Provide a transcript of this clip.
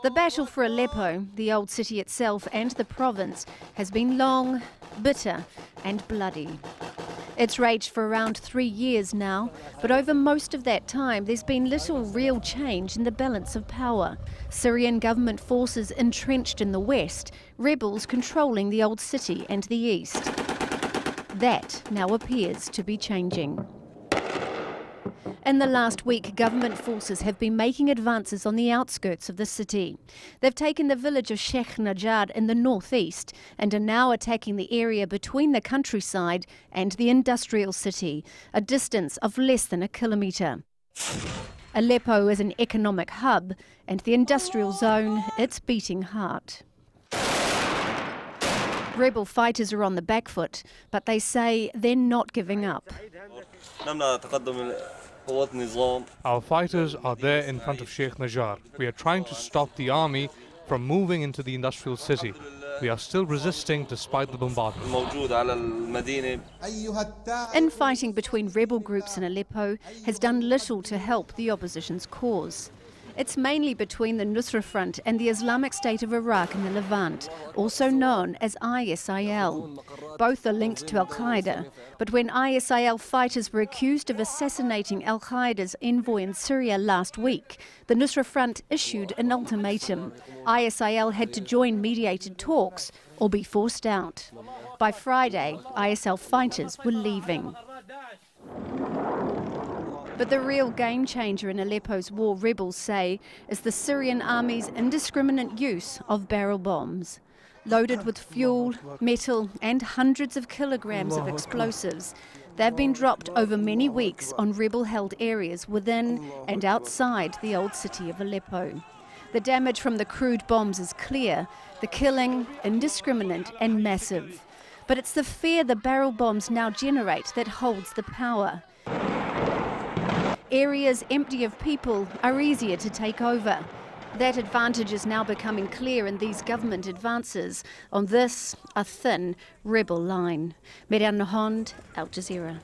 The battle for Aleppo, the old city itself and the province, has been long, bitter and bloody. It's raged for around 3 years now, but over most of that time there's been little real change in the balance of power. Syrian government forces entrenched in the west, rebels controlling the old city and the east. That now appears to be changing. In the last week, government forces have been making advances on the outskirts of the city. They've taken the village of Sheikh Najjar in the northeast and are now attacking the area between the countryside and the industrial city, a distance of less than a kilometre. Aleppo is an economic hub, and the industrial zone its beating heart. Rebel fighters are on the back foot, but they say they're not giving up. Our fighters are there in front of Sheikh Najjar. We are trying to stop the army from moving into the industrial city. We are still resisting despite the bombardment. Infighting between rebel groups in Aleppo has done little to help the opposition's cause. It's mainly between the Nusra Front and the Islamic State of Iraq in the Levant, also known as ISIL. Both are linked to Al-Qaeda, but when ISIL fighters were accused of assassinating Al-Qaeda's envoy in Syria last week, the Nusra Front issued an ultimatum. ISIL had to join mediated talks or be forced out. By Friday, ISIL fighters were leaving. But the real game changer in Aleppo's war, rebels say, is the Syrian army's indiscriminate use of barrel bombs. Loaded with fuel, metal and hundreds of kilograms of explosives, they've been dropped over many weeks on rebel-held areas within and outside the old city of Aleppo. The damage from the crude bombs is clear, the killing indiscriminate and massive. But it's the fear the barrel bombs now generate that holds the power. Areas empty of people are easier to take over. That advantage is now becoming clear in these government advances on this, a thin rebel line. Mereana Hond, Al Jazeera.